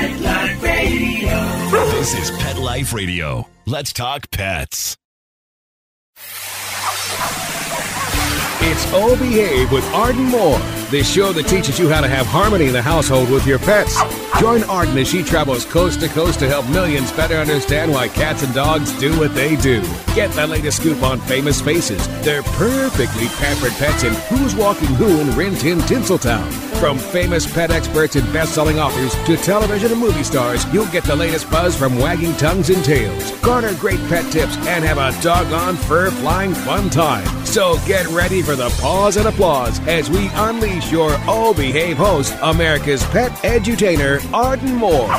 Pet Life Radio. This is Pet Life Radio. Let's talk pets. It's Oh Behave with Arden Moore, the show that teaches you how to have harmony in the household with your pets. Join Arden as she travels coast to coast to help millions better understand why cats and dogs do what they do. Get the latest scoop on famous faces, their perfectly pampered pets, and who's walking who in Rin Tin Tinseltown. From famous pet experts and best-selling authors to television and movie stars, you'll get the latest buzz from wagging tongues and tails. Garner great pet tips and have a doggone fur-flying fun time. So get ready for the pause and applause as we unleash your Oh Behave host, America's pet edutainer, Arden Moore.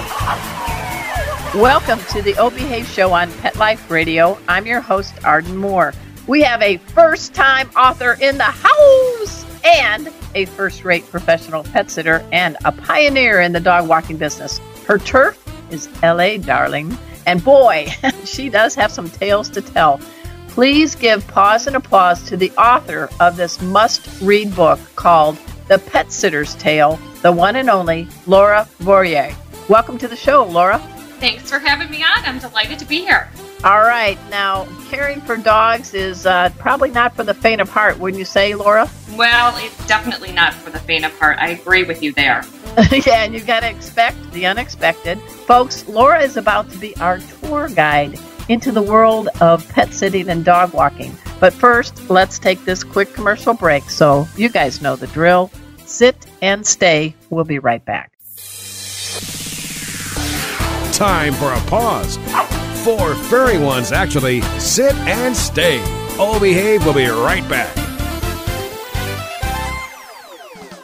Welcome to the Oh Behave show on Pet Life Radio. I'm your host, Arden Moore. We have a first-time author in the house and a first-rate professional pet sitter and a pioneer in the dog walking business. Her turf is L.A., darling. And boy, she does have some tales to tell. Please give pause and applause to the author of this must-read book called The Pet Sitter's Tale, the one and only Laura Boyer. Welcome to the show, Laura. Thanks for having me on. I'm delighted to be here. All right. Now, caring for dogs is probably not for the faint of heart, wouldn't you say, Laura? Well, it's definitely not for the faint of heart. I agree with you there. Yeah, and you got to expect the unexpected. Folks, Laura is about to be our tour guide into the world of pet sitting and dog walking. But first, let's take this quick commercial break so you guys know the drill. Sit and stay. We'll be right back. Time for a pause. 4 furry ones, actually. Sit and stay. Oh Behave will be right back.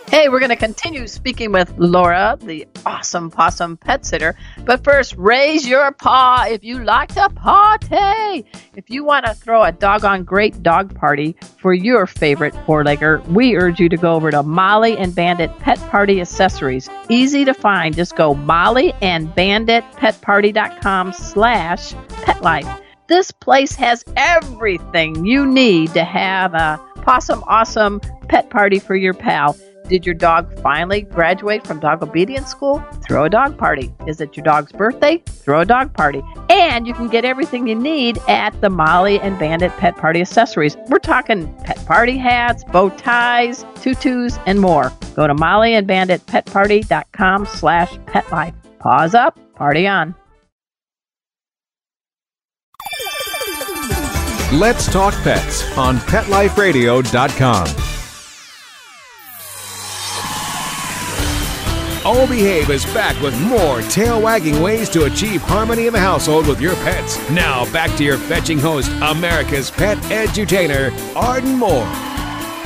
Hey, we're going to continue speaking with Laura, the awesome possum pet sitter. But first, raise your paw if you like to party. If you want to throw a doggone great dog party for your favorite four-legger, we urge you to go over to Molly and Bandit Pet Party Accessories. Easy to find. Just go mollyandbanditpetparty.com/petlife. This place has everything you need to have a possum awesome pet party for your pal. Did your dog finally graduate from dog obedience school? Throw a dog party. Is it your dog's birthday? Throw a dog party. And you can get everything you need at the Molly and Bandit Pet Party Accessories. We're talking pet party hats, bow ties, tutus, and more. Go to mollyandbanditpetparty.com/petlife. Pause up, party on. Let's talk pets on PetLifeRadio.com. Oh Behave is back with more tail-wagging ways to achieve harmony in the household with your pets. Now, back to your fetching host, America's pet edutainer, Arden Moore.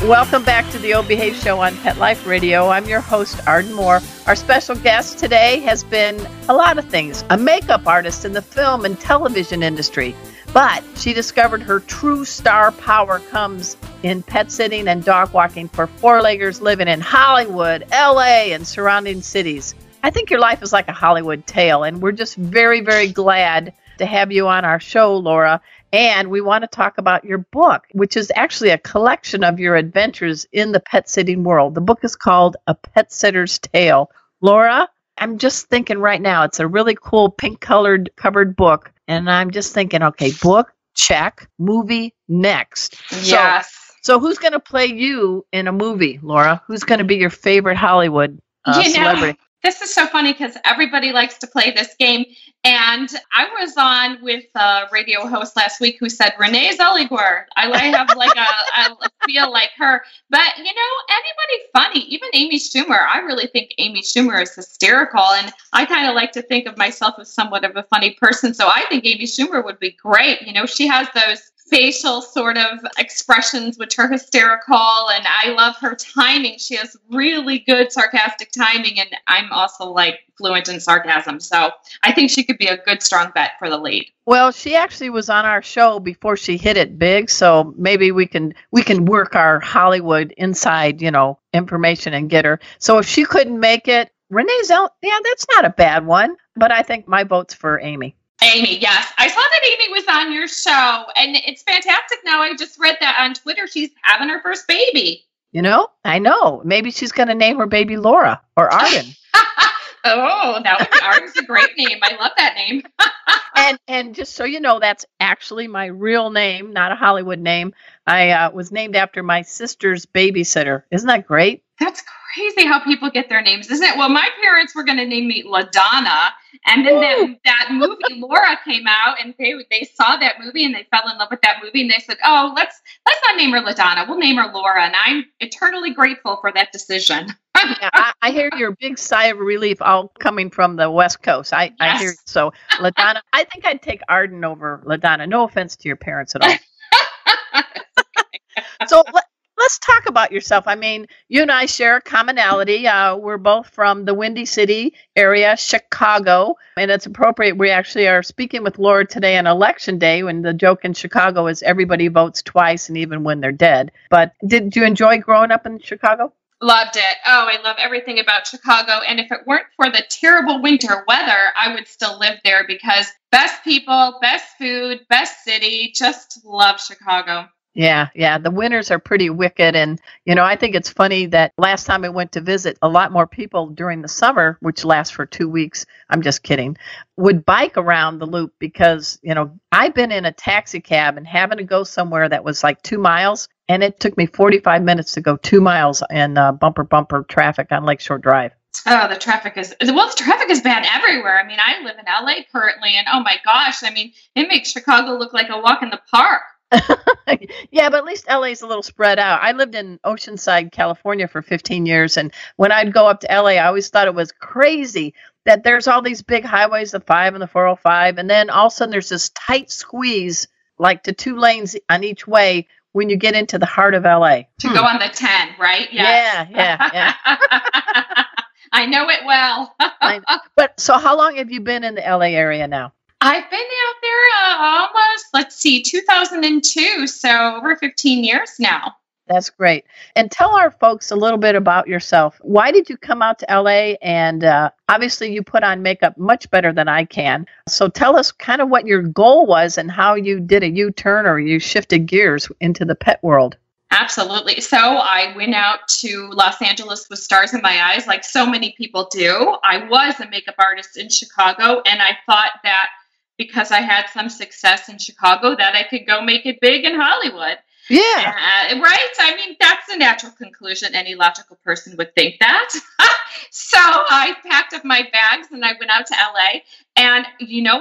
Welcome back to the Oh Behave show on Pet Life Radio. I'm your host, Arden Moore. Our special guest today has been a lot of things. A makeup artist in the film and television industry. But she discovered her true star power comes in pet sitting and dog walking for four-leggers living in Hollywood, L.A., and surrounding cities. I think your life is like a Hollywood tale, and we're just very, very glad to have you on our show, Laura. And we want to talk about your book, which is actually a collection of your adventures in the pet sitting world. The book is called A Pet Sitter's Tale. Laura, I'm just thinking right now, it's a really cool pink-colored covered book. And I'm just thinking, okay, book, check, movie, next. Yes. So who's going to play you in a movie, Laura? Who's going to be your favorite Hollywood celebrity? This is so funny because everybody likes to play this game. And I was on with a radio host last week who said, Renee Zellweger. I have I feel like her. But, anybody funny, even Amy Schumer. I really think Amy Schumer is hysterical. And I kind of like to think of myself as somewhat of a funny person. So I think Amy Schumer would be great. She has those facial sort of expressions which are hysterical, and I love her timing. She has really good sarcastic timing, and I'm also fluent in sarcasm, so I think she could be a good strong bet for the lead. Well, she actually was on our show before she hit it big, so maybe we can work our Hollywood inside information and get her. So if she couldn't make it, Renee Zellweger, that's not a bad one, but I think my vote's for Amy. Amy, yes. I saw that Amy was on your show, and it's fantastic. Now, I just read that on Twitter. She's having her first baby. I know. Maybe she's going to name her baby Laura or Arden. Oh, Arden's a great name. I love that name. And just so you know, that's actually my real name, not a Hollywood name. I was named after my sister's babysitter. Isn't that great? That's crazy how people get their names, isn't it? Well, my parents were going to name me LaDonna, and then that movie Laura came out, and they saw that movie and they fell in love with that movie, and they said, "Oh, let's not name her LaDonna. We'll name her Laura." And I'm eternally grateful for that decision. Yeah, I hear your big sigh of relief all coming from the West Coast. I hear you. So LaDonna, I think I'd take Arden over LaDonna. No offense to your parents at all. So let's talk about yourself. I mean, you and I share a commonality. We're both from the Windy City area, Chicago, and it's appropriate. We actually are speaking with Laura today on Election Day, when the joke in Chicago is everybody votes twice, and even when they're dead. But did you enjoy growing up in Chicago? Loved it. Oh, I love everything about Chicago. And if it weren't for the terrible winter weather, I would still live there, because best people, best food, best city. Just love Chicago. Yeah. The winters are pretty wicked. And, I think it's funny that last time I went to visit, a lot more people during the summer, which lasts for 2 weeks, I'm just kidding, would bike around the loop because, I've been in a taxi cab and having to go somewhere that was like 2 miles. And it took me 45 minutes to go 2 miles in bumper traffic on Lakeshore Drive. Oh, the traffic is bad everywhere. I mean, I live in LA currently, and oh my gosh, I mean, it makes Chicago look like a walk in the park. Yeah, but at least LA's a little spread out. I lived in Oceanside, California for 15 years. And when I'd go up to LA, I always thought it was crazy that there's all these big highways, the 5 and the 405. And then all of a sudden there's this tight squeeze, like to 2 lanes on each way when you get into the heart of LA. To go on the 10, right? Yes. Yeah. I know it well. But so how long have you been in the LA area now? I've been out there almost, 2002, so over 15 years now. That's great. And tell our folks a little bit about yourself. Why did you come out to LA? And obviously you put on makeup much better than I can. So tell us kind of what your goal was and how you did a U-turn or you shifted gears into the pet world. Absolutely. So I went out to Los Angeles with stars in my eyes, like so many people do. I was a makeup artist in Chicago, and I thought that because I had some success in Chicago that I could go make it big in Hollywood. Yeah. Right? I mean, that's a natural conclusion. Any logical person would think that. So I packed up my bags and I went out to LA, and,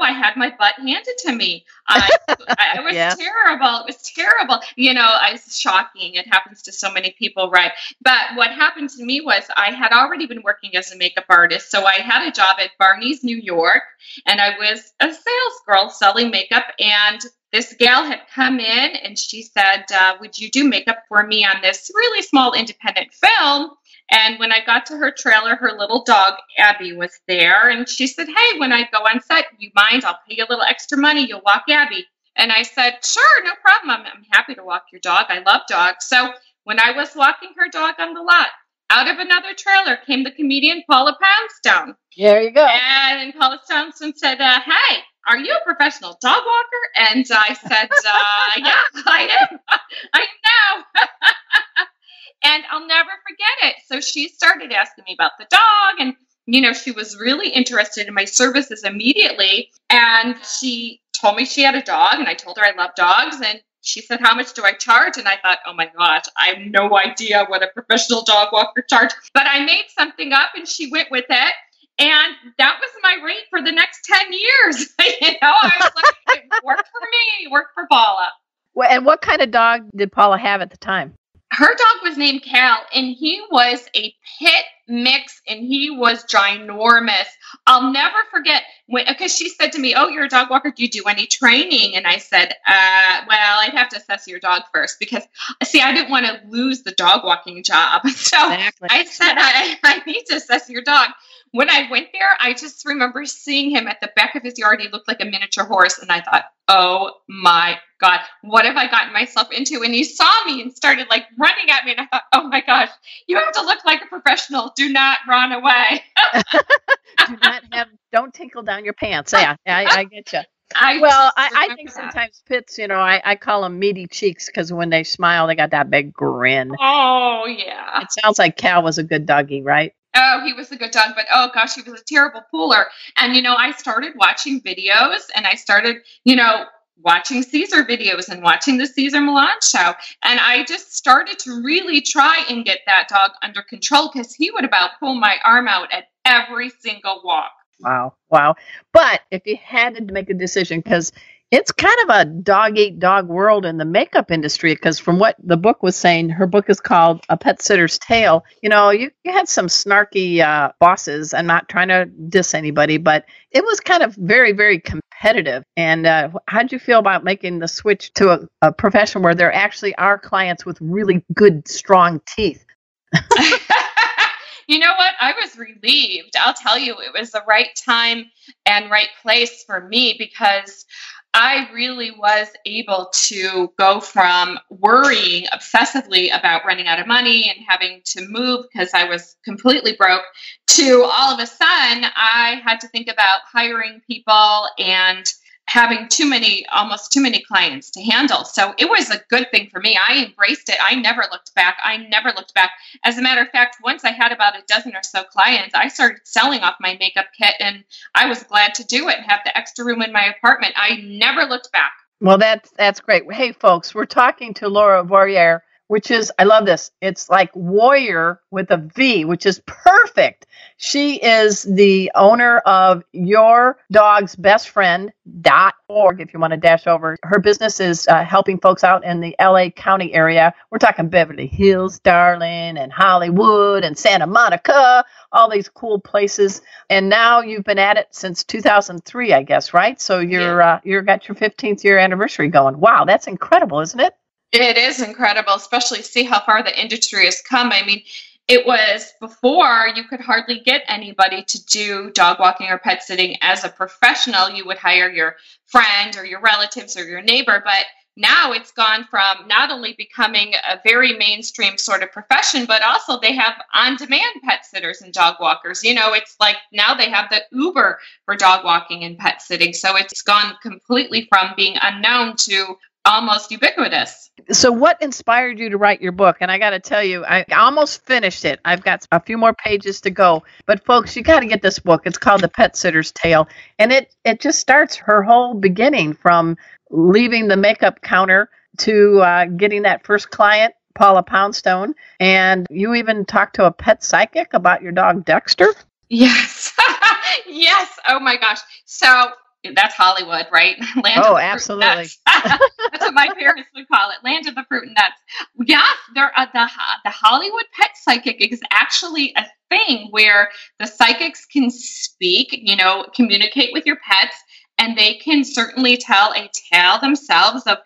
I had my butt handed to me. It was terrible. It was terrible. It's shocking. It happens to so many people, right? But what happened to me was I had already been working as a makeup artist. So I had a job at Barney's, New York, and I was a sales girl selling makeup. And this gal had come in and she said, would you do makeup for me on this really small independent film? And when I got to her trailer, her little dog, Abby, was there. And she said, hey, when I go on set, you mind? I'll pay you a little extra money. You'll walk Abby. And I said, sure, no problem. I'm happy to walk your dog. I love dogs. So when I was walking her dog on the lot, out of another trailer came the comedian Paula Poundstone. There you go. And Paula Poundstone said, hey, are you a professional dog walker? And I said, yeah, I am. I know. And I'll never forget it. So she started asking me about the dog, and, she was really interested in my services immediately. And she told me she had a dog, and I told her I love dogs. And she said, how much do I charge? And I thought, oh my gosh, I have no idea what a professional dog walker charged. But I made something up and she went with it. And that was my rate for the next 10 years. I was like, it worked for me, it worked for Paula. Well, and what kind of dog did Paula have at the time? Her dog was named Cal, and he was a pit mix, and he was ginormous. I'll never forget because she said to me, oh, you're a dog walker. Do you do any training? And I said, well, I'd have to assess your dog first because, see, I didn't want to lose the dog walking job. So exactly. I said, I need to assess your dog. When I went there, I just remember seeing him at the back of his yard. He looked like a miniature horse. And I thought, oh my God, what have I gotten myself into? And he saw me and started like running at me. And I thought, oh my gosh, you have to look like a professional. Do not run away. Don't tinkle down your pants. Yeah, I get you. I think sometimes pits, I call them meaty cheeks because when they smile, they got that big grin. Oh, yeah. It sounds like Cal was a good doggy, right? Oh, he was a good dog, but oh gosh, he was a terrible pooler. And, I started watching videos and I started, watching Caesar videos and watching the Caesar Milan show. And I just started to really try and get that dog under control because he would about pull my arm out at every single walk. Wow. Wow. But if you had to make a decision, because it's kind of a dog-eat-dog world in the makeup industry, because from what the book was saying, her book is called A Pet Sitter's Tale. You had some snarky bosses. I'm not trying to diss anybody, but it was kind of very, very competitive. And how did you feel about making the switch to a profession where there actually are clients with really good, strong teeth? You know what? I was relieved. I'll tell you, it was the right time and right place for me because I really was able to go from worrying obsessively about running out of money and having to move because I was completely broke to all of a sudden I had to think about hiring people and having almost too many clients to handle. So it was a good thing for me. I embraced it. I never looked back. As a matter of fact, once I had about a dozen or so clients, I started selling off my makeup kit and I was glad to do it and have the extra room in my apartment. I never looked back. Well, that's great. Hey, folks, we're talking to Laura Voyer, which is, I love this. It's like warrior with a V, which is perfect. She is the owner of YourDogsBestFriend.org, if you want to dash over. Her business is helping folks out in the LA County area. We're talking Beverly Hills, darling, and Hollywood, and Santa Monica, all these cool places. And now you've been at it since 2003, I guess, right? So you're got your 15th year anniversary going. Wow, that's incredible, isn't it? It is incredible, especially see how far the industry has come. I mean, it was before you could hardly get anybody to do dog walking or pet sitting as a professional. You would hire your friend or your relatives or your neighbor. But now it's gone from not only becoming a very mainstream sort of profession, but also they have on-demand pet sitters and dog walkers. It's like now they have the Uber for dog walking and pet sitting. So it's gone completely from being unknown to almost ubiquitous. So what inspired you to write your book? And I got to tell you, I almost finished it. I've got a few more pages to go. But folks, you got to get this book. It's called The Pet Sitter's Tale. And it just starts her whole beginning from leaving the makeup counter to getting that first client, Paula Poundstone. And you even talked to a pet psychic about your dog, Dexter? Yes. Yes. Oh, my gosh. So that's Hollywood, right? Land of the absolutely. That's what my parents would call it, land of the fruit and nuts. Yeah, the Hollywood pet psychic is actually a thing where the psychics can speak, communicate with your pets, and they can certainly tell a tale themselves of,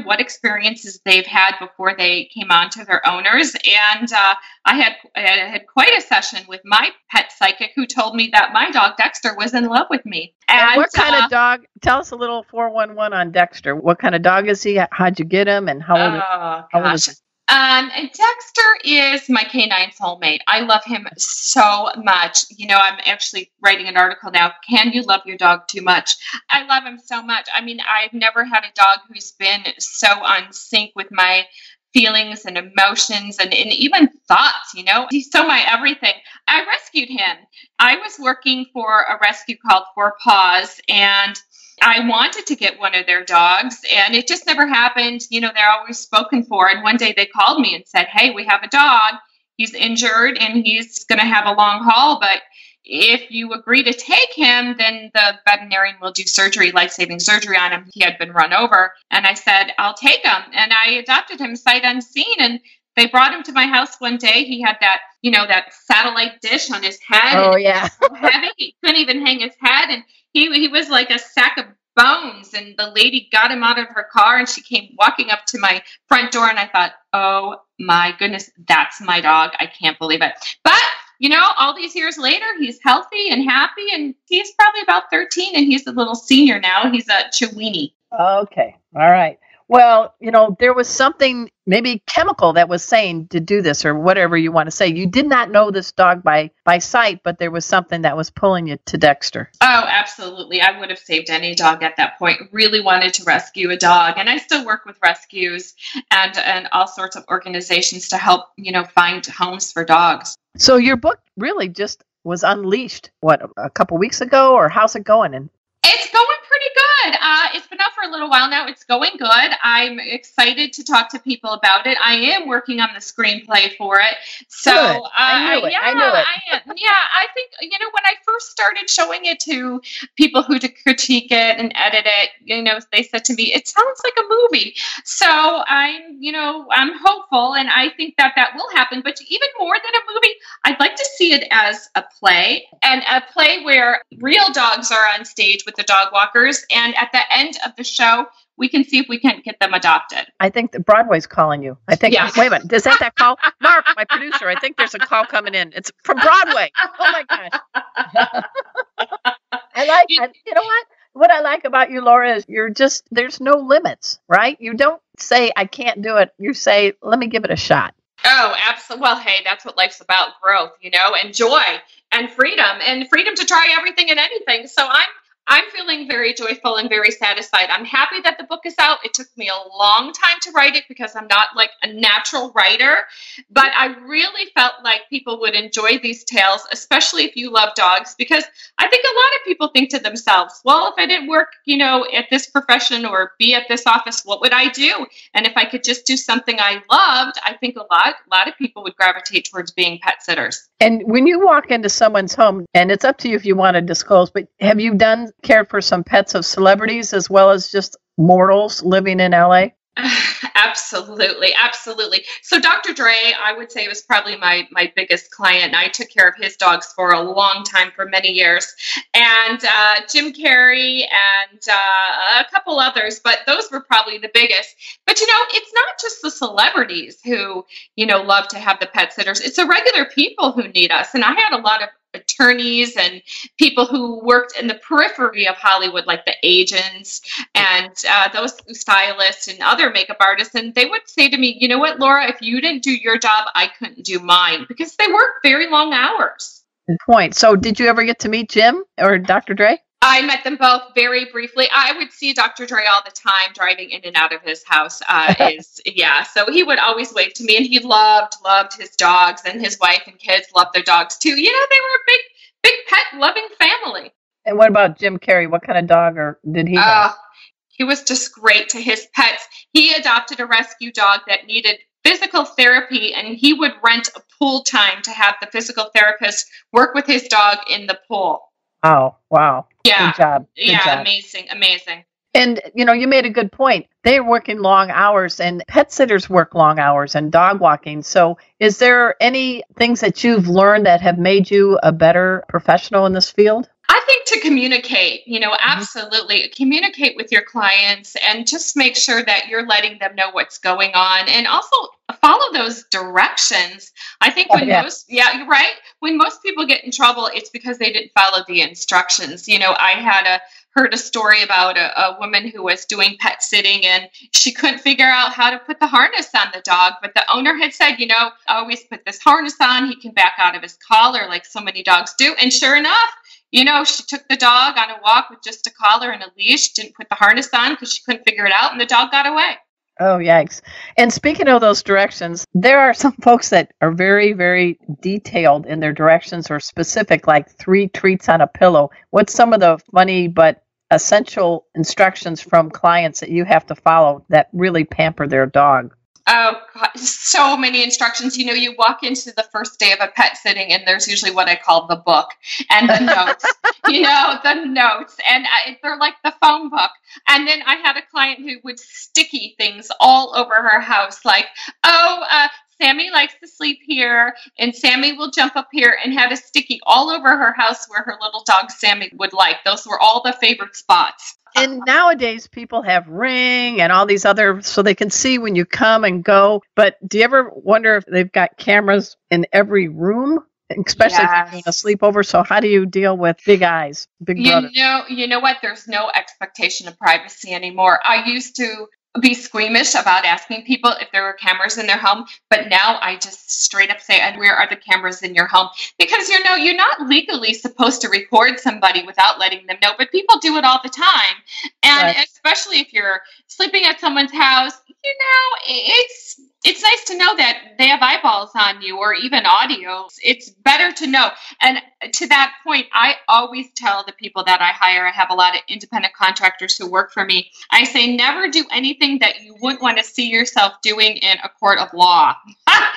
what experiences they've had before they came on to their owners. And I had quite a session with my pet psychic who told me that my dog Dexter was in love with me. And what kind of dog? Tell us a little 411 on Dexter. What kind of dog is he? How'd you get him? And how old is he? And Dexter is my canine soulmate. I love him so much. I'm actually writing an article now. Can you love your dog too much? I love him so much. I mean, I've never had a dog who's been so on sync with my feelings and emotions and even thoughts, He's so my everything. I rescued him. I was working for a rescue called Four Paws, and I wanted to get one of their dogs, and it just never happened. They're always spoken for. And one day they called me and said, hey, we have a dog. He's injured and he's going to have a long haul, but if you agree to take him, then the veterinarian will do surgery, life-saving surgery on him. He had been run over. And I said, I'll take him. And I adopted him sight unseen. And they brought him to my house one day. He had that, that satellite dish on his head. Oh, yeah. It was so heavy. He couldn't even hang his head. And he was like a sack of bones. And the lady got him out of her car and she came walking up to my front door. And I thought, oh my goodness, that's my dog. I can't believe it. But all these years later, he's healthy and happy, and he's probably about 13, and he's a little senior now. He's a Chiweenie. Okay. All right. Well, there was something, maybe chemical, that was saying to do this or whatever you want to say. You did not know this dog by sight, but there was something that was pulling you to Dexter. Oh, absolutely. I would have saved any dog at that point. Really wanted to rescue a dog. And I still work with rescues and all sorts of organizations to help, find homes for dogs. So your book really just was unleashed, a couple weeks ago, or how's it going? And it's going pretty good. It's been out for a little while now. It's going good. I'm excited to talk to people about it. I am working on the screenplay for it. So good. I knew it. I am. Yeah, I think, when I first started showing it to people who critique it and edit it, they said to me, it sounds like a movie. So I'm hopeful, and I think that will happen. But even more than a movie, I'd like to see it as a play, and a play where real dogs are on stage with the dog walkers, and at the end of the show, we can see if we can get them adopted. I think that Broadway's calling you. I think. Yeah. Wait a minute. Is that call? Mark, my producer. I think there's a call coming in. It's from Broadway. Oh my gosh. You know what? What I like about you, Laura, is there's no limits, right? You don't say, I can't do it. You say, let me give it a shot. Oh, absolutely. Well, hey, that's what life's about, growth, and joy and freedom to try everything and anything. So I'm feeling very joyful and very satisfied. I'm happy that the book is out. It took me a long time to write it because I'm not like a natural writer, but I really felt like people would enjoy these tales, especially if you love dogs, because I think a lot of people think to themselves, well, if I didn't work, at this profession or be at this office, what would I do? And if I could just do something I loved, I think a lot of people would gravitate towards being pet sitters. And when you walk into someone's home, and it's up to you if you want to disclose, but have you cared for some pets of celebrities as well as just mortals living in LA? Absolutely. So Dr. Dre, I would say, was probably my biggest client. And I took care of his dogs for a long time, for many years. And Jim Carrey and a couple others, but those were probably the biggest. But, it's not just the celebrities who, love to have the pet sitters. It's the regular people who need us. And I had a lot of attorneys and people who worked in the periphery of Hollywood, like the agents and those stylists and other makeup artists. And they would say to me, you know what, Laura, if you didn't do your job, I couldn't do mine, because they work very long hours. Good point. So did you ever get to meet Jim or Dr. Dre? I met them both very briefly. I would see Dr. Dre all the time driving in and out of his house. So he would always wave to me, and he loved his dogs, and his wife and kids loved their dogs too. They were a big pet loving family. And what about Jim Carrey? What kind of dog did he have? He was just great to his pets. He adopted a rescue dog that needed physical therapy, and he would rent a pool time to have the physical therapist work with his dog in the pool. Oh, wow. Yeah. Good job. Amazing. And, you made a good point. They're working long hours, and pet sitters work long hours, and dog walking. So is there any things that you've learned that have made you a better professional in this field? I think to communicate, absolutely communicate with your clients and just make sure that you're letting them know what's going on, and also follow those directions. I think you're right. When most people get in trouble, it's because they didn't follow the instructions. I heard a story about a woman who was doing pet sitting, and she couldn't figure out how to put the harness on the dog, but the owner had said, always put this harness on. He can back out of his collar like so many dogs do. And sure enough, she took the dog on a walk with just a collar and a leash, didn't put the harness on because she couldn't figure it out, and the dog got away. Oh, yikes. And speaking of those directions, there are some folks that are very, very detailed in their directions, or specific, like 3 treats on a pillow. What's some of the funny but essential instructions from clients that you have to follow that really pamper their dog? Oh, God, so many instructions. You walk into the first day of a pet sitting, and there's usually what I call the book and the notes, the notes, and they're like the phone book. And then I had a client who would sticky things all over her house, like, Sammy likes to sleep here, and Sammy will jump up here, and had a sticky all over her house where her little dog Sammy would like. Those were all the favorite spots. And nowadays people have Ring and all these other, so they can see when you come and go. But do you ever wonder if they've got cameras in every room, especially if you're doing a sleepover? So how do you deal with big eyes, big brother? You know what? There's no expectation of privacy anymore. I used to be squeamish about asking people if there were cameras in their home, but now I just straight up say, and where are the cameras in your home? Because, you're not legally supposed to record somebody without letting them know, but people do it all the time. And Right. especially if you're sleeping at someone's house, it's nice to know that they have eyeballs on you, or even audio. It's better to know. And to that point, I always tell the people that I hire, I have a lot of independent contractors who work for me. I say, never do anything that you wouldn't want to see yourself doing in a court of law. Oh,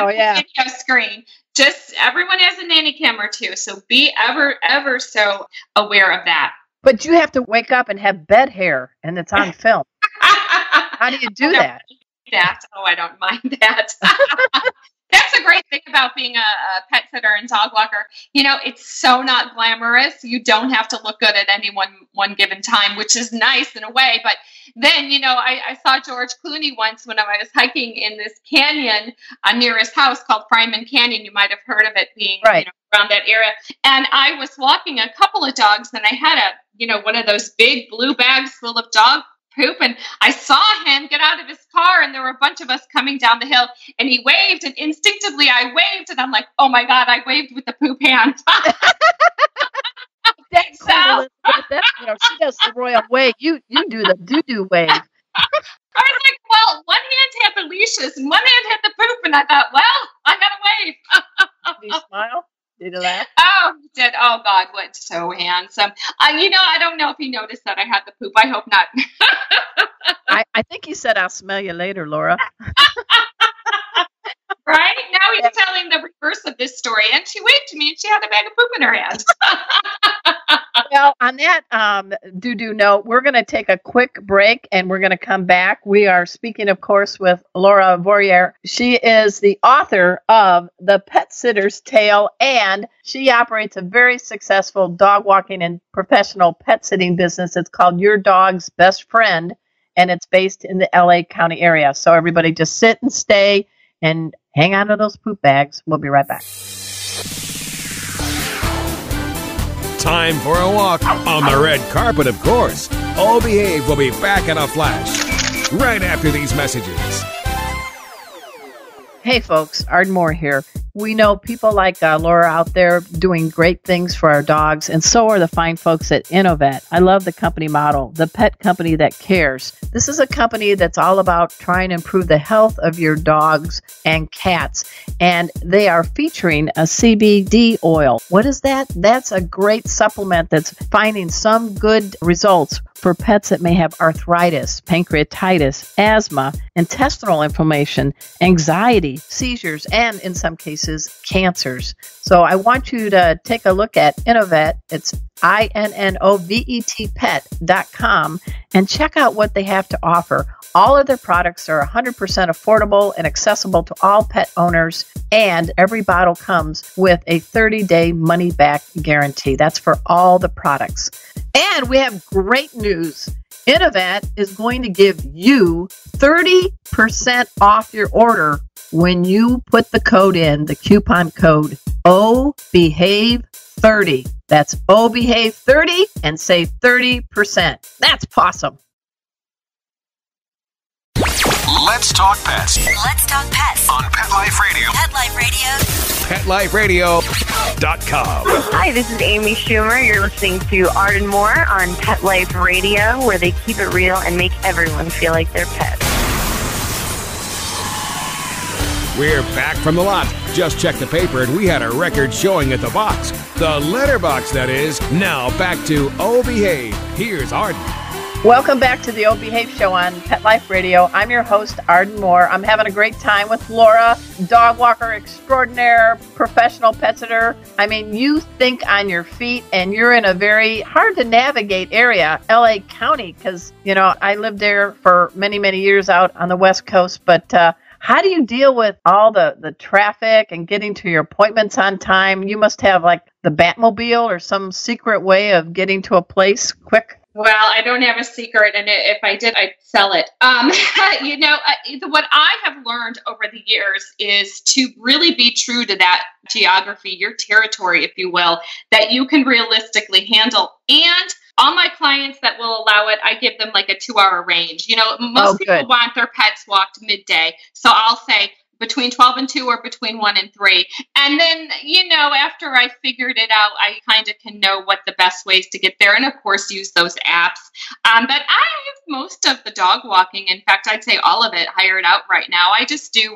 on yeah. the video screen. Just everyone has a nanny cam or two. So be ever so aware of that. But you have to wake up and have bed hair, and it's on film. How do you do that? I don't mind that. That's a great thing about being a pet sitter and dog walker. It's so not glamorous. You don't have to look good at any one given time, which is nice in a way. But then, I saw George Clooney once when I was hiking in this canyon near his house called Fryman Canyon. You might have heard of it being Right. Around that area. And I was walking a couple of dogs, and I had one of those big blue bags full of dog poop, and I saw him get out of his car, and there were a bunch of us coming down the hill, and he waved, and instinctively I waved, and I'm like, oh my God, I waved with the poop hand. That's So- cool, Elizabeth. She does the royal wave. You do the doo-doo wave. I was like, well, one hand had the leashes and one hand had the poop, and I thought, well, I gotta wave. Did you smile? Did you laugh? Oh, he did. Oh God, what so handsome. I don't know if he noticed that I had the poop. I hope not. I think he said, I'll smell you later, Laura. Right? Now he's telling the reverse of this story. And she waved to me and she had a bag of poop in her hand. Well, on that doo-doo note, we're going to take a quick break and we're going to come back. We are speaking, of course, with Laura Voyer. She is the author of The Pet Sitter's Tale, and she operates a very successful dog walking and professional pet sitting business. It's called Your Dog's Best Friend, and it's based in the LA County area. So everybody just sit and stay and hang on to those poop bags. We'll be right back. Time for a walk on the red carpet, of course. All Behave will be back in a flash right after these messages. Hey folks, Arden Moore here. We know people like Laura out there doing great things for our dogs, and so are the fine folks at Innovet. I love the company model, the pet company that cares. This is a company that's all about trying to improve the health of your dogs and cats, and they are featuring a CBD oil. What is that? That's a great supplement that's finding some good results for pets that may have arthritis, pancreatitis, asthma, intestinal inflammation, anxiety, seizures, and in some cases, cancers. So I want you to take a look at Innovet. It's INNOVET.com and check out what they have to offer. All of their products are 100% affordable and accessible to all pet owners, and every bottle comes with a 30-day money-back guarantee. That's for all the products. And we have great news. Innovet is going to give you 30% off your order when you put the code in, the coupon code OBEHAVE30. That's OBEHAVE30 and save 30%. That's awesome. Let's talk pets Let's talk pets. on Pet Life Radio. Pet Life Radio. PetLifeRadio.com. Hi, this is Amy Schumer. You're listening to Arden Moore on Pet Life Radio, where they keep it real and make everyone feel like they're pets. We're back from the lot. Just checked the paper and we had a record showing at the box. The letterbox, that is. Now back to Oh Behave. Here's Arden. Welcome back to the O Behave Show on Pet Life Radio. I'm your host, Arden Moore. I'm having a great time with Laura, dog walker extraordinaire, professional pet sitter. I mean, you think on your feet, and you're in a very hard to navigate area, LA County, because, I lived there for many, many years out on the West Coast. But how do you deal with all the traffic and getting to your appointments on time? You must have like the Batmobile or some secret way of getting to a place quick. Well, I don't have a secret, and if I did, I'd sell it. What I have learned over the years is to really be true to that geography, your territory, if you will, that you can realistically handle. And all my clients that will allow it, I give them like a 2-hour range. Most people want their pets walked midday. So I'll say between 12 and 2 or between 1 and 3. And then, after I figured it out, I kind of can know what the best ways to get there. And of course, use those apps. But I have most of the dog walking. In fact, I'd say all of it hired out right now. I just do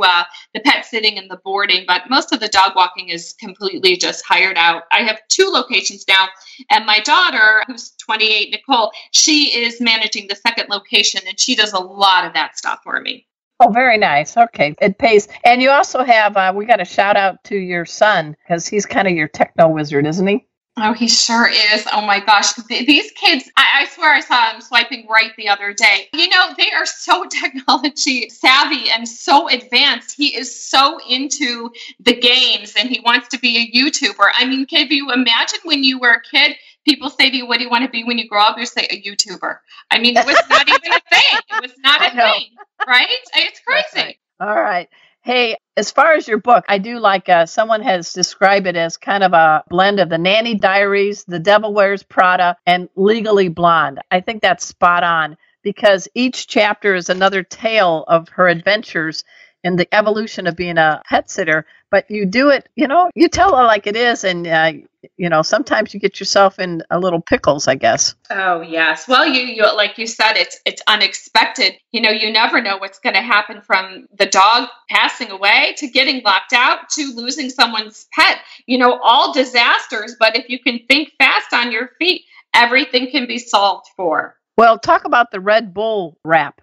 the pet sitting and the boarding, but most of the dog walking is completely just hired out. I have 2 locations now. And my daughter, who's 28, Nicole, she is managing the second location, and she does a lot of that stuff for me. Oh, very nice. Okay. It pays. And you also have, we got a shout out to your son, because he's kind of your techno wizard, isn't he? Oh, he sure is. Oh my gosh. These kids, I swear I saw him swiping right the other day. They are so technology savvy and so advanced. He is so into the games, and he wants to be a YouTuber. I mean, can you imagine when you were a kid, people say to you, what do you want to be when you grow up? You say a YouTuber. I mean, it was not even a thing. It was not a thing, right? It's crazy. Right. All right. Hey, as far as your book, I do like someone has described it as kind of a blend of the Nanny Diaries, The Devil Wears Prada, and Legally Blonde. I think that's spot on, because each chapter is another tale of her adventures in the evolution of being a pet sitter. But you do it, you tell it like it is, and sometimes you get yourself in a little pickles, I guess. Oh, yes. Well, you like you said, it's unexpected. You never know what's going to happen, from the dog passing away to getting locked out to losing someone's pet. All disasters. But if you can think fast on your feet, everything can be solved for. Well, talk about the Red Bull wrap.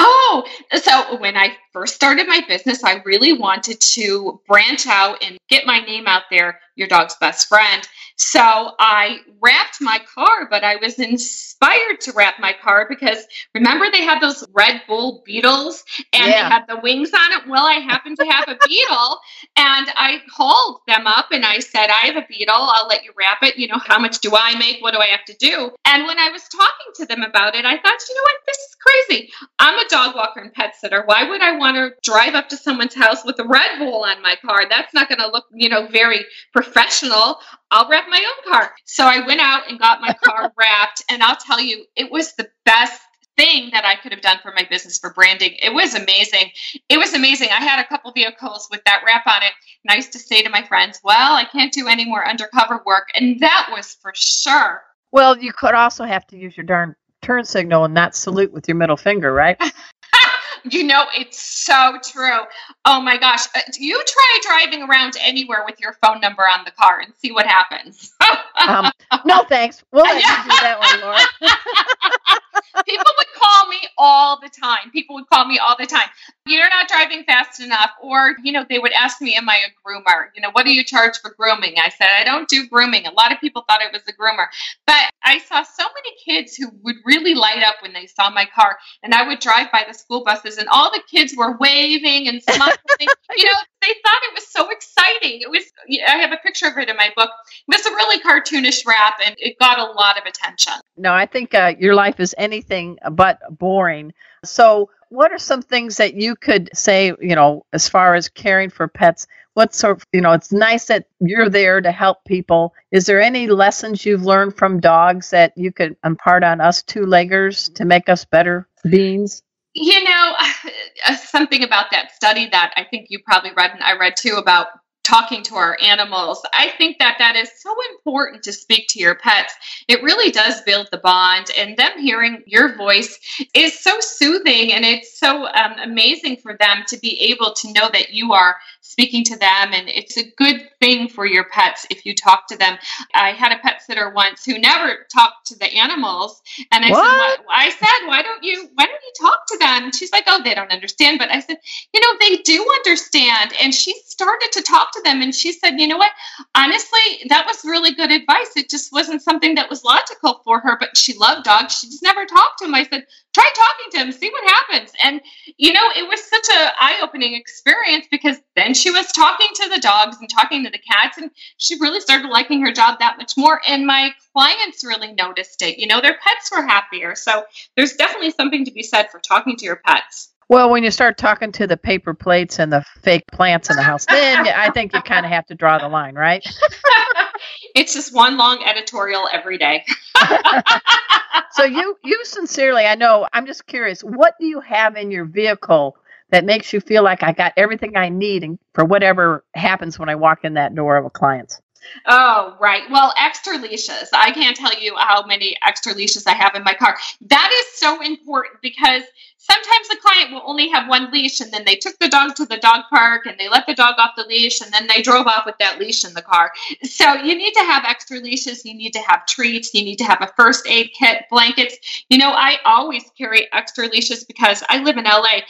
Oh, so when I first started my business, I really wanted to branch out and get my name out there, your dog's best friend. So I wrapped my car, but I was inspired to wrap my car because remember they had those Red Bull Beetles and they had the wings on it? Well, I happened to have a Beetle, and I called them up and I said, I have a Beetle. I'll let you wrap it. How much do I make? What do I have to do? And when I was talking to them about it, I thought, what? This is crazy. I'm a dog walker and pet sitter. Why would I want to drive up to someone's house with a Red Bull on my car? That's not going to look, very professional. I'll wrap my own car. So I went out and got my car wrapped, and I'll tell you, it was the best thing that I could have done for my business for branding. It was amazing. It was amazing. I had a couple vehicles with that wrap on it, and I used to say to my friends, well, I can't do any more undercover work, and that was for sure. Well, you could also have to use your darn turn signal and not salute with your middle finger, right? It's so true. Oh my gosh. You try driving around anywhere with your phone number on the car and see what happens. No, thanks. We'll let you do that one, Laura. People would call me all the time. You're not driving fast enough. Or, they would ask me, am I a groomer? What do you charge for grooming? I said, I don't do grooming. A lot of people thought I was a groomer. But I saw so many kids who would really light up when they saw my car. And I would drive by the school buses and all the kids were waving and smiling. They thought it was so exciting. I have a picture of it in my book. It was a really cartoonish wrap, and it got a lot of attention. No, I think your life is anything but boring. So what are some things that you could say, as far as caring for pets? What sort of, it's nice that you're there to help people. Is there any lessons you've learned from dogs that you could impart on us two-leggers to make us better beings? Something about that study that I think you probably read, and I read too, about talking to our animals. I think that is so important to speak to your pets. It really does build the bond, and them hearing your voice is so soothing, and it's so amazing for them to be able to know that you are speaking to them, and it's a good thing for your pets if you talk to them. I had a pet sitter once who never talked to the animals, and I said, why don't you talk to them? And she's like, oh, they don't understand. But I said, they do understand. And she started to talk to them, and she said, you know what? Honestly, that was really good advice. It just wasn't something that was logical for her, but she loved dogs. She just never talked to them. I said, try talking to him, see what happens. And, it was such an eye-opening experience, because then she was talking to the dogs and talking to the cats, and she really started liking her job that much more. And my clients really noticed it. Their pets were happier. So there's definitely something to be said for talking to your pets. Well, when you start talking to the paper plates and the fake plants in the house, then I think you kind of have to draw the line, right? It's just one long editorial every day. So you sincerely, I know, I'm just curious, what do you have in your vehicle that makes you feel like I got everything I need and for whatever happens when I walk in that door of a client's? Oh, right. Well, extra leashes. I can't tell you how many extra leashes I have in my car. That is so important because sometimes the client will only have one leash and then they took the dog to the dog park and they let the dog off the leash and then they drove off with that leash in the car. So you need to have extra leashes. You need to have treats. You need to have a first aid kit, blankets. I always carry extra leashes because I live in LA.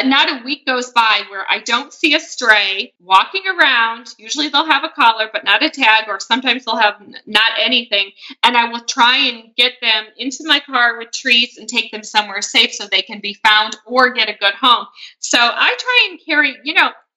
Not a week goes by where I don't see a stray walking around. Usually they'll have a collar, but not a tag, or sometimes they'll have not anything. And I will try and get them into my car with treats and take them somewhere safe so they can be found or get a good home. So I try and carry,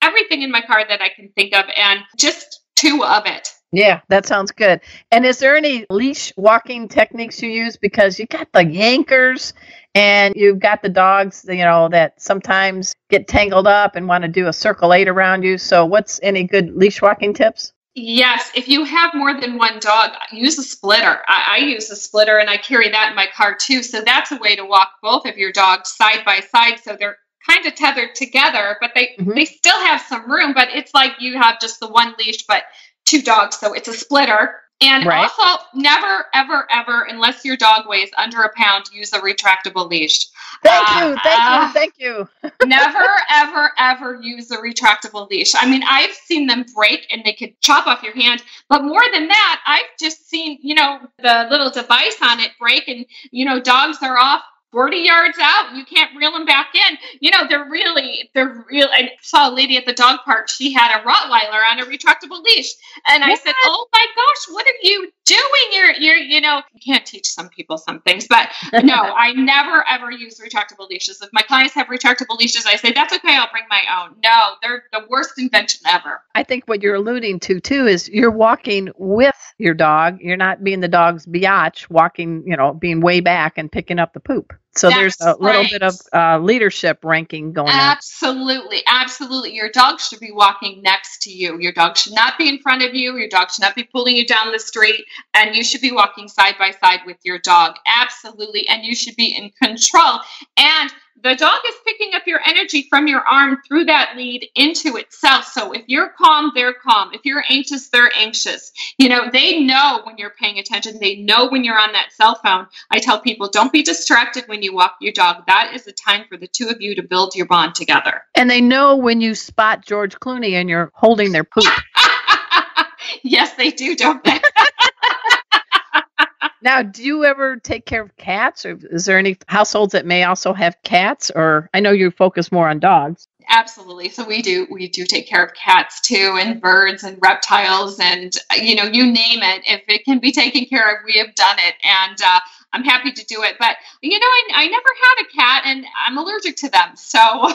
everything in my car that I can think of and just two of it. Yeah, that sounds good. And is there any leash walking techniques you use? Because you got the yankers and you've got the dogs, that sometimes get tangled up and want to do a circle 8 around you. So what's any good leash walking tips? Yes, if you have more than one dog, use a splitter. I use a splitter and I carry that in my car too. So that's a way to walk both of your dogs side by side. So they're kind of tethered together, but they still have some room, but it's like you have just the one leash, but 2 dogs. So it's a splitter. And also never, ever, ever, unless your dog weighs under a pound, use a retractable leash. Thank you. Never, ever, ever use a retractable leash. I mean, I've seen them break and they could chop off your hand. But more than that, I've just seen, the little device on it break and, dogs are off 40 yards out. You can't reel them back in. They're real. I saw a lady at the dog park. She had a Rottweiler on a retractable leash. And I said, oh my gosh, what are you doing? You can't teach some people some things, but no, I never, ever use retractable leashes. If my clients have retractable leashes, I say, that's okay. I'll bring my own. No, they're the worst invention ever. I think what you're alluding to too is you're walking with your dog. You're not being the dog's biatch, walking, being way back and picking up the poop. So there's a little bit of leadership ranking going on. Absolutely. Absolutely. Your dog should be walking next to you. Your dog should not be in front of you. Your dog should not be pulling you down the street. And you should be walking side by side with your dog. Absolutely. And you should be in control. And the dog is picking up your energy from your arm through that lead into itself. So if you're calm, they're calm. If you're anxious, they're anxious. They know when you're paying attention. They know when you're on that cell phone. I tell people, don't be distracted when you walk your dog. That is the time for the two of you to build your bond together. And they know when you spot George Clooney and you're holding their poop. Yes, they do, don't they? Now, do you ever take care of cats, or is there any households that may also have cats? Or I know you focus more on dogs. Absolutely. So we do take care of cats too, and birds and reptiles, and you name it. If it can be taken care of, we have done it, and I'm happy to do it. But I never had a cat, and I'm allergic to them, so.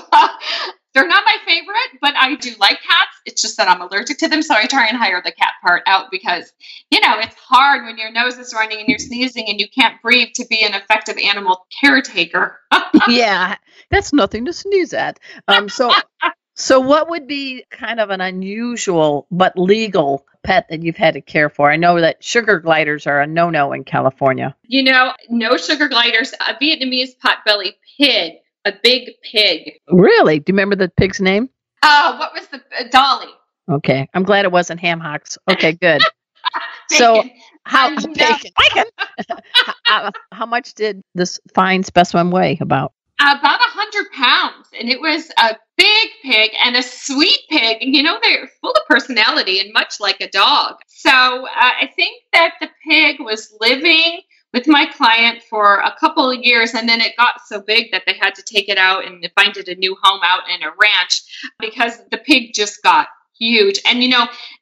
They're not my favorite, but I do like cats. It's just that I'm allergic to them, so I try and hire the cat part out because, it's hard when your nose is running and you're sneezing and you can't breathe to be an effective animal caretaker. Yeah, that's nothing to sneeze at. So what would be kind of an unusual but legal pet that you've had to care for? I know that sugar gliders are a no-no in California. No sugar gliders. A Vietnamese potbelly pig. A big pig. Really? Do you remember the pig's name? Oh, what was the Dolly? Okay, I'm glad it wasn't ham hocks. Okay, good. So how much did this fine specimen weigh? About 100 pounds, and it was a big pig and a sweet pig. And they're full of personality and much like a dog. So I think that the pig was living with my client for a couple of years, and then it got so big that they had to take it out and find it a new home out in a ranch because the pig just got huge. And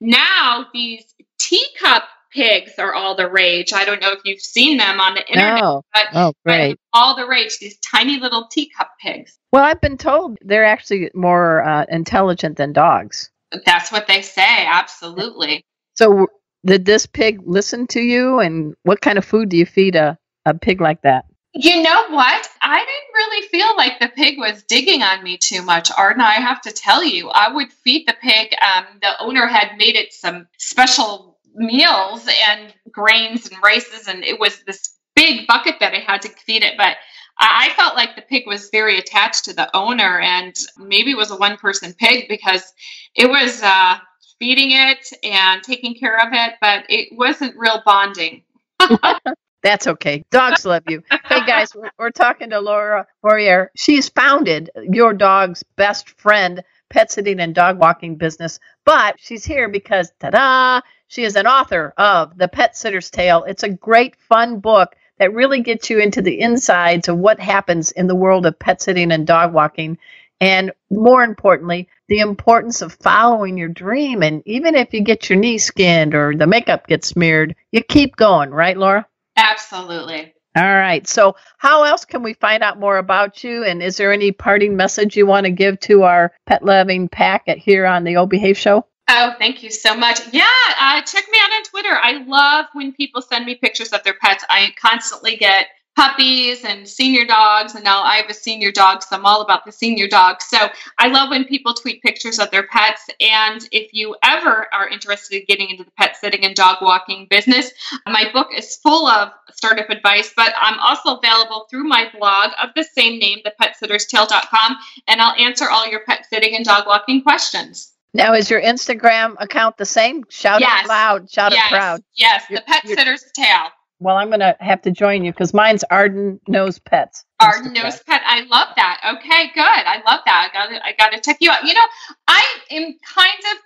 now these teacup pigs are all the rage. I don't know if you've seen them on the internet, but great. All the rage, these tiny little teacup pigs. Well, I've been told they're actually more intelligent than dogs. That's what they say. Absolutely. So did this pig listen to you, and what kind of food do you feed a pig like that? You know what? I didn't really feel like the pig was digging on me too much, Arden. I have to tell you, I would feed the pig. The owner had made it some special meals and grains and rices, and it was this big bucket that I had to feed it. But I felt like the pig was very attached to the owner, and maybe it was a one-person pig because it was feeding it and taking care of it, but it wasn't real bonding. That's okay. Dogs love you. Hey, guys, we're talking to Laura Warrior. She's founded Your Dog's Best Friend pet sitting and dog walking business, but she's here because, ta-da, she is an author of The Pet Sitter's Tale. It's a great, fun book that really gets you into the insides of what happens in the world of pet sitting and dog walking. And more importantly, the importance of following your dream. And even if you get your knee skinned or the makeup gets smeared, you keep going, right, Laura? Absolutely. All right. So how else can we find out more about you? And is there any parting message you want to give to our pet-loving pack here on the O Behave Show? Oh, thank you so much. Yeah, check me out on Twitter. I love when people send me pictures of their pets. I constantly get puppies and senior dogs, and now I have a senior dog, so I'm all about the senior dogs. So I love when people tweet pictures of their pets. And if you ever are interested in getting into the pet sitting and dog walking business, my book is full of startup advice, but I'm also available through my blog of the same name, thepetsitterstale.com, and I'll answer all your pet sitting and dog walking questions. Now, is your Instagram account the same? Shout it loud, shout it proud. Yes, the Pet Sitter's Tale. Well, I'm going to have to join you because mine's Arden Knows Pets. Arden Knows Pet. I love that. Okay, good. I love that. I got to check you out. You know, I am kind of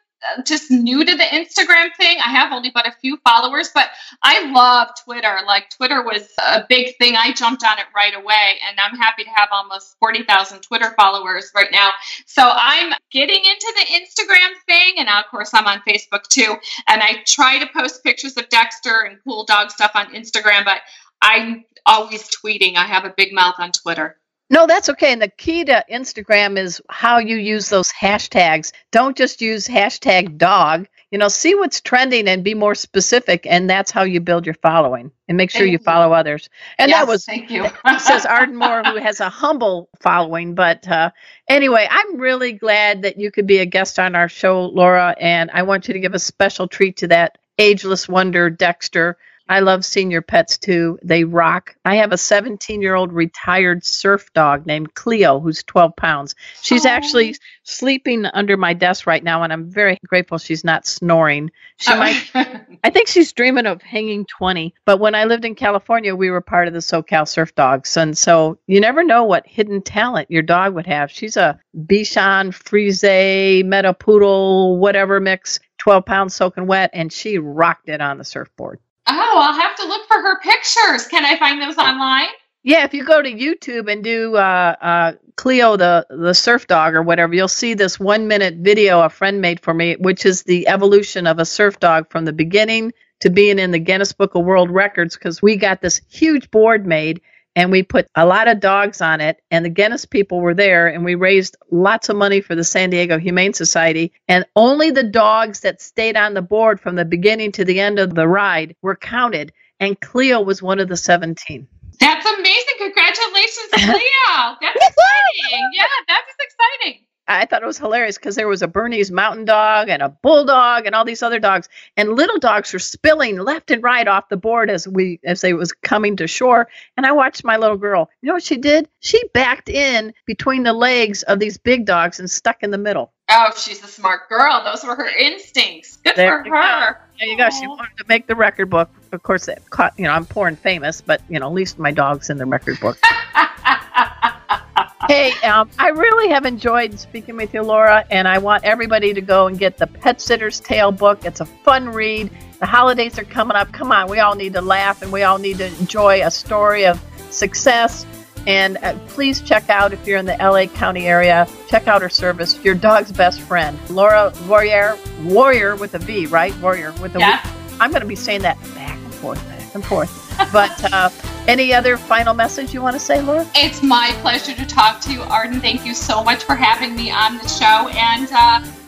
just new to the Instagram thing. I have only but a few followers, but I love Twitter. Like, Twitter was a big thing. I jumped on it right away, and I'm happy to have almost 40,000 Twitter followers right now. So I'm getting into the Instagram thing, and of course I'm on Facebook too. And I try to post pictures of Dexter and cool dog stuff on Instagram, but I'm always tweeting. I have a big mouth on Twitter. No, that's okay. And the key to Instagram is how you use those hashtags. Don't just use hashtag dog. You know, see what's trending and be more specific. And that's how you build your following. And make sure you follow others. And yes, that was, thank you. says Arden Moore, who has a humble following. But anyway, I'm really glad that you could be a guest on our show, Laura. And I want you to give a special treat to that ageless wonder, Dexter. I love senior pets too. They rock. I have a 17-year-old retired surf dog named Cleo, who's 12 pounds. She's actually sleeping under my desk right now, and I'm very grateful she's not snoring. She might. I think she's dreaming of hanging 20. But when I lived in California, we were part of the SoCal Surf Dogs. And so you never know what hidden talent your dog would have. She's a Bichon Frise, Metapoodle, whatever mix, 12 pounds soaking wet, and she rocked it on the surfboard. Oh, I'll have to look for her pictures. Can I find those online? Yeah, if you go to YouTube and do Cleo the surf dog or whatever, you'll see this 1-minute video a friend made for me, which is the evolution of a surf dog from the beginning to being in the Guinness Book of World Records, because we got this huge board made and we put a lot of dogs on it, and the Guinness people were there, and we raised lots of money for the San Diego Humane Society, and only the dogs that stayed on the board from the beginning to the end of the ride were counted, and Cleo was one of the 17. That's amazing. Congratulations, Cleo. That's exciting. Yeah, that's exciting. I thought it was hilarious because there was a Bernese Mountain Dog and a Bulldog and all these other dogs, and little dogs were spilling left and right off the board as they was coming to shore. And I watched my little girl. You know what she did? She backed in between the legs of these big dogs and stuck in the middle. Oh, she's a smart girl. Those were her instincts. Good for her. There you go. She wanted to make the record book. Of course, it caught, I'm poor and famous, but at least my dog's in the record book. Hey, I really have enjoyed speaking with you, Laura, and I want everybody to go and get the Pet Sitter's Tale book. It's a fun read. The holidays are coming up. Come on, we all need to laugh, and we all need to enjoy a story of success. And please check out, if you're in the LA County area, check out her service, Your Dog's Best Friend. Laura Warrior with a V, right? Warrior with a yeah. V. I'm going to be saying that back and forth. But any other final message you want to say, Laura? It's my pleasure to talk to you, Arden. Thank you so much for having me on the show. And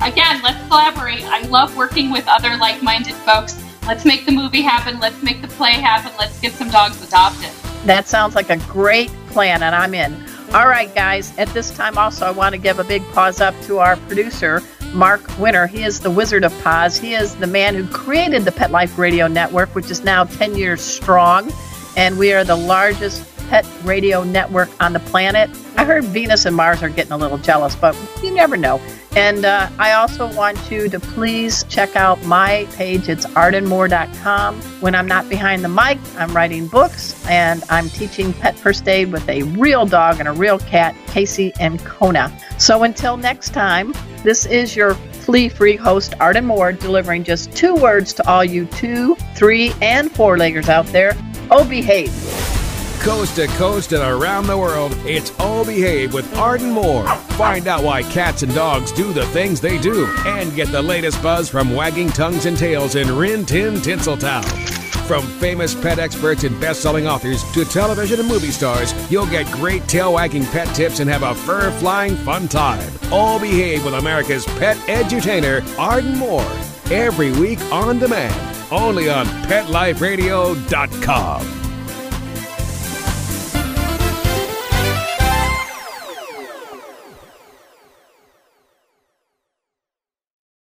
again, let's collaborate. I love working with other like-minded folks. Let's make the movie happen. Let's make the play happen. Let's get some dogs adopted. That sounds like a great plan, and I'm in. All right, guys. At this time also, I want to give a big pause up to our producer, Mark Winter. He is the Wizard of Paws. He is the man who created the Pet Life Radio Network, which is now 10 years strong. And we are the largest pet radio network on the planet. I heard Venus and Mars are getting a little jealous, but you never know. And I also want you to please check out my page. It's ardenmoore.com. When I'm not behind the mic, I'm writing books, and I'm teaching pet first aid with a real dog and a real cat, Casey and Kona. So until next time, this is your flea-free host, Arden Moore, delivering just 2 words to all you 2, 3, and 4-leggers out there. Oh, behave. Coast to coast and around the world, it's Oh Behave with Arden Moore. Find out why cats and dogs do the things they do, and get the latest buzz from wagging tongues and tails in Rin Tin Tinseltown. From famous pet experts and best-selling authors to television and movie stars, you'll get great tail-wagging pet tips and have a fur-flying fun time. Oh Behave with America's pet edutainer, Arden Moore. Every week on demand, only on PetLifeRadio.com.